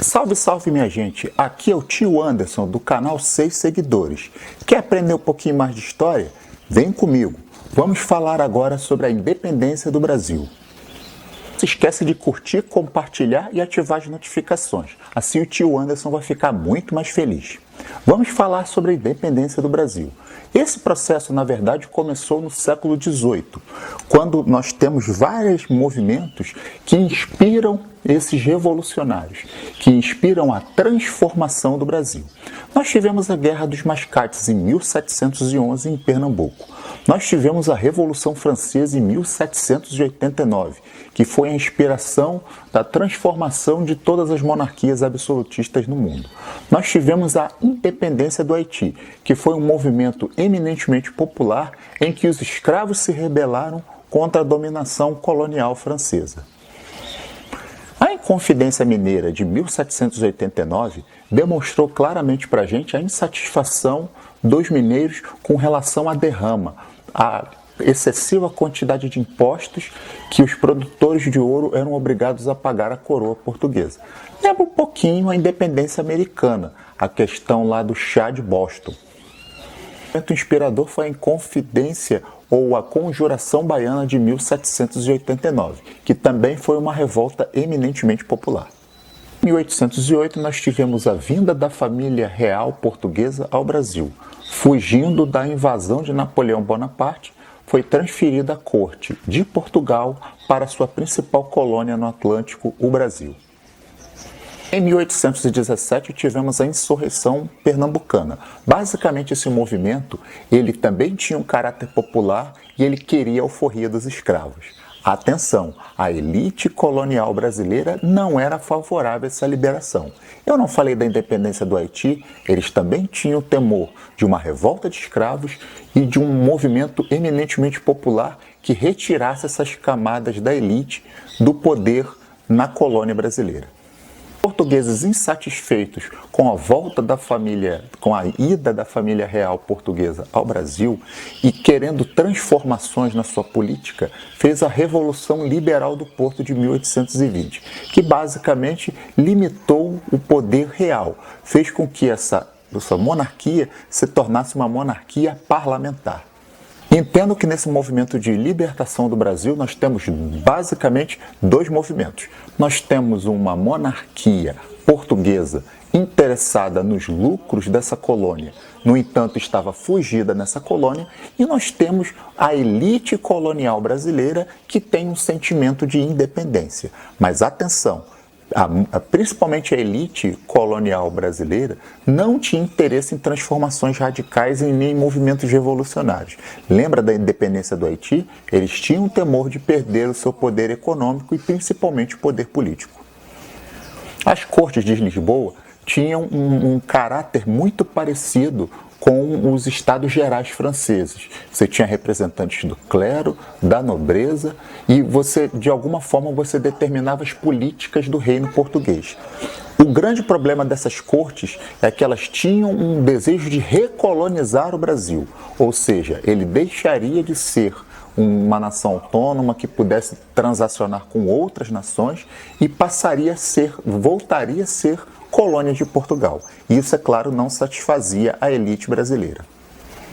Salve, salve minha gente, aqui é o tio Anderson do canal 6 Seguidores. Quer aprender um pouquinho mais de história? Vem comigo, vamos falar agora sobre a independência do Brasil. Não se esqueça de curtir, compartilhar e ativar as notificações, assim o tio Anderson vai ficar muito mais feliz. Vamos falar sobre a independência do Brasil. Esse processo, na verdade, começou no século XVIII, quando nós temos vários movimentos que inspiram esses revolucionários, que inspiram a transformação do Brasil. Nós tivemos a Guerra dos Mascates em 1711 em Pernambuco. Nós tivemos a Revolução Francesa em 1789, que foi a inspiração da transformação de todas as monarquias absolutistas no mundo. Nós tivemos a independência do Haiti, que foi um movimento eminentemente popular em que os escravos se rebelaram contra a dominação colonial francesa. A Inconfidência Mineira de 1789 demonstrou claramente para a gente a insatisfação dos mineiros com relação à derrama, a excessiva quantidade de impostos que os produtores de ouro eram obrigados a pagar à coroa portuguesa. Lembra um pouquinho a independência americana, a questão lá do chá de Boston. O momento inspirador foi a Inconfidência ou a Conjuração Baiana de 1789, que também foi uma revolta eminentemente popular. Em 1808 nós tivemos a vinda da família real portuguesa ao Brasil. Fugindo da invasão de Napoleão Bonaparte, foi transferida a corte de Portugal para sua principal colônia no Atlântico, o Brasil. Em 1817 tivemos a insurreição pernambucana. Basicamente esse movimento, ele também tinha um caráter popular e ele queria a alforria dos escravos. Atenção, a elite colonial brasileira não era favorável a essa liberação. Eu não falei da independência do Haiti, eles também tinham temor de uma revolta de escravos e de um movimento eminentemente popular que retirasse essas camadas da elite do poder na colônia brasileira. Portugueses insatisfeitos com a volta da família, com a ida da família real portuguesa ao Brasil e querendo transformações na sua política, fez a Revolução Liberal do Porto de 1820, que basicamente limitou o poder real, fez com que essa monarquia se tornasse uma monarquia parlamentar. Entendo que nesse movimento de libertação do Brasil nós temos basicamente dois movimentos. Nós temos uma monarquia portuguesa interessada nos lucros dessa colônia, no entanto estava fugida nessa colônia, e nós temos a elite colonial brasileira que tem um sentimento de independência. Mas atenção! Principalmente a elite colonial brasileira não tinha interesse em transformações radicais e nem em movimentos revolucionários. Lembra da independência do Haiti? Eles tinham temor de perder o seu poder econômico e principalmente o poder político. As cortes de Lisboa tinham um caráter muito parecido com os estados gerais franceses. Você tinha representantes do clero, da nobreza, e de alguma forma você determinava as políticas do reino português. O grande problema dessas cortes é que elas tinham um desejo de recolonizar o Brasil, ou seja, ele deixaria de ser uma nação autônoma que pudesse transacionar com outras nações e voltaria a ser colônia de Portugal. Isso, é claro, não satisfazia a elite brasileira.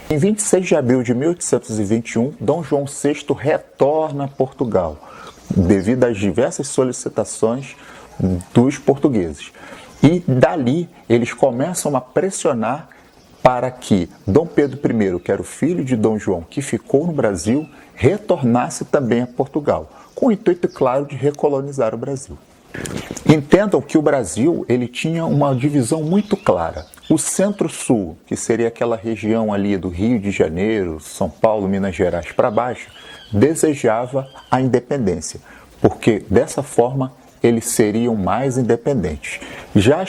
Em 26 de abril de 1821, Dom João VI retorna a Portugal, devido às diversas solicitações dos portugueses. E dali eles começam a pressionar para que Dom Pedro I, que era o filho de Dom João, que ficou no Brasil, retornasse também a Portugal, com o intuito, claro, de recolonizar o Brasil. Entendam que o Brasil ele tinha uma divisão muito clara. O Centro-Sul, que seria aquela região ali do Rio de Janeiro, São Paulo, Minas Gerais para baixo, desejava a independência, porque dessa forma eles seriam mais independentes. Já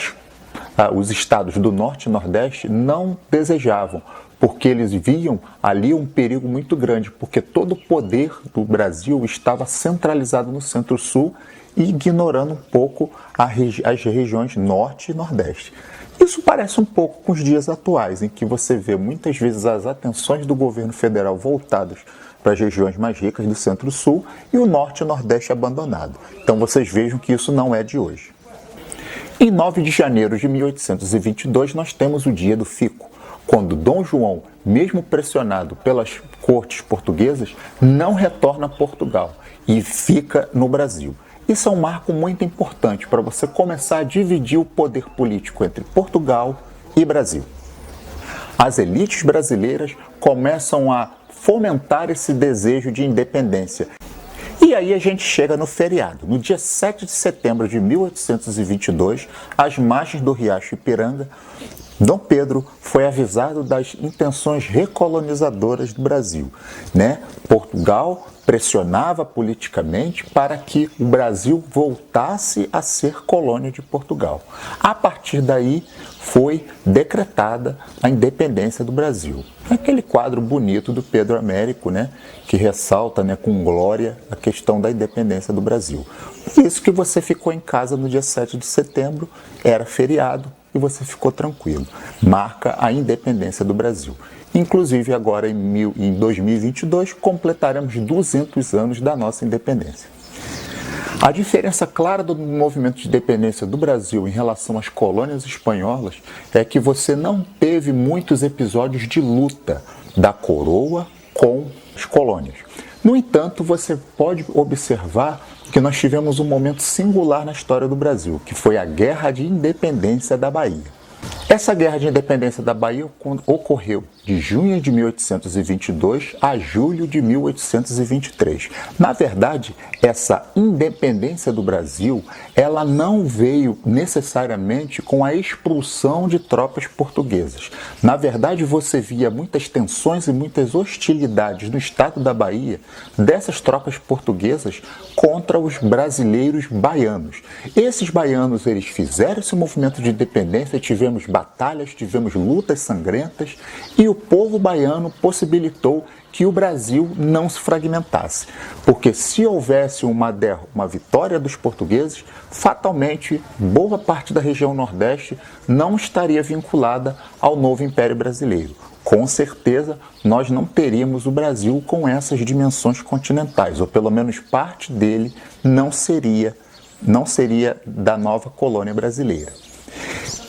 os estados do Norte e Nordeste não desejavam, porque eles viam ali um perigo muito grande, porque todo o poder do Brasil estava centralizado no Centro-Sul e ignorando um pouco as regiões Norte e Nordeste. Isso parece um pouco com os dias atuais, em que você vê muitas vezes as atenções do governo federal voltadas para as regiões mais ricas do Centro-Sul e o Norte e Nordeste abandonado. Então vocês vejam que isso não é de hoje. Em 9 de janeiro de 1822, nós temos o Dia do Fico, quando Dom João, mesmo pressionado pelas cortes portuguesas, não retorna a Portugal e fica no Brasil. Isso é um marco muito importante para você começar a dividir o poder político entre Portugal e Brasil. As elites brasileiras começam a fomentar esse desejo de independência. E aí a gente chega no feriado. No dia 7 de setembro de 1822, às margens do Riacho Ipiranga, Dom Pedro foi avisado das intenções recolonizadoras do Brasil, Portugal pressionava politicamente para que o Brasil voltasse a ser colônia de Portugal. A partir daí foi decretada a independência do Brasil. Aquele quadro bonito do Pedro Américo, que ressalta com glória a questão da independência do Brasil. Por isso que você ficou em casa no dia 7 de setembro, era feriado, e você ficou tranquilo. Marca a independência do Brasil. Inclusive, agora em 2022, completaremos 200 anos da nossa independência. A diferença clara do movimento de independência do Brasil em relação às colônias espanholas é que você não teve muitos episódios de luta da coroa com as colônias. No entanto, você pode observar que nós tivemos um momento singular na história do Brasil, que foi a Guerra de Independência da Bahia. Essa Guerra de Independência da Bahia ocorreu de junho de 1822 a julho de 1823. Na verdade, essa independência do Brasil, ela não veio necessariamente com a expulsão de tropas portuguesas. Na verdade, você via muitas tensões e muitas hostilidades no estado da Bahia dessas tropas portuguesas contra os brasileiros baianos. Esses baianos, eles fizeram esse movimento de independência, tivemos batalhas, tivemos lutas sangrentas e o povo baiano possibilitou que o Brasil não se fragmentasse. Porque se houvesse uma vitória dos portugueses, fatalmente boa parte da região Nordeste não estaria vinculada ao novo Império Brasileiro. Com certeza, nós não teríamos o Brasil com essas dimensões continentais, ou pelo menos parte dele não seria da nova colônia brasileira.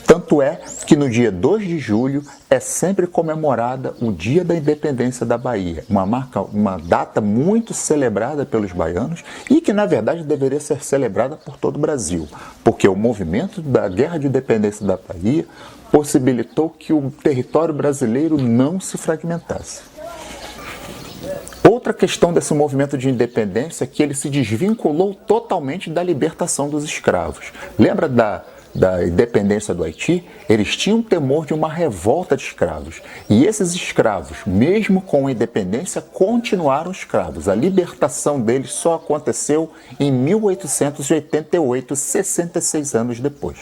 Tanto é que no dia 2 de julho é sempre comemorada o Dia da Independência da Bahia, uma data muito celebrada pelos baianos e que, na verdade, deveria ser celebrada por todo o Brasil, porque o movimento da Guerra de Independência da Bahia possibilitou que o território brasileiro não se fragmentasse. Outra questão desse movimento de independência é que ele se desvinculou totalmente da libertação dos escravos. Lembra da independência do Haiti? Eles tinham temor de uma revolta de escravos. E esses escravos, mesmo com a independência, continuaram escravos. A libertação deles só aconteceu em 1888, 66 anos depois.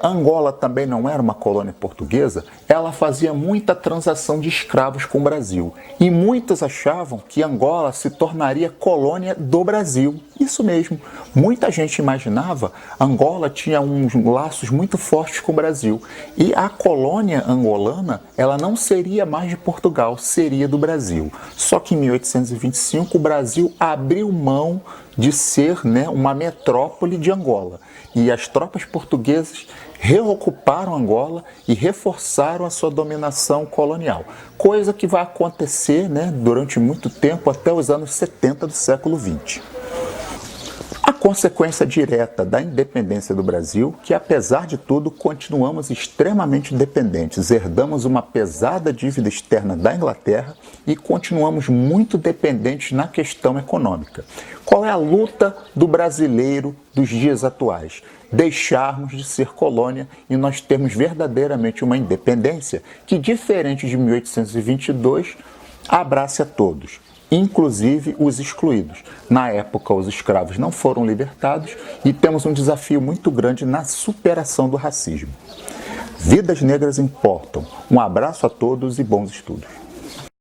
Angola também não era uma colônia portuguesa, ela fazia muita transação de escravos com o Brasil. E muitos achavam que Angola se tornaria colônia do Brasil. Isso mesmo, muita gente imaginava Angola tinha uns laços muito fortes com o Brasil. E a colônia angolana, ela não seria mais de Portugal, seria do Brasil. Só que em 1825 o Brasil abriu mão de ser uma metrópole de Angola. E as tropas portuguesas reocuparam Angola e reforçaram a sua dominação colonial. Coisa que vai acontecer durante muito tempo, até os anos 70 do século XX. A consequência direta da independência do Brasil, que apesar de tudo continuamos extremamente dependentes, herdamos uma pesada dívida externa da Inglaterra e continuamos muito dependentes na questão econômica. Qual é a luta do brasileiro dos dias atuais? Deixarmos de ser colônia e nós termos verdadeiramente uma independência que, diferente de 1822, abrace a todos, inclusive os excluídos. Na época, os escravos não foram libertados e temos um desafio muito grande na superação do racismo. Vidas negras importam. Um abraço a todos e bons estudos.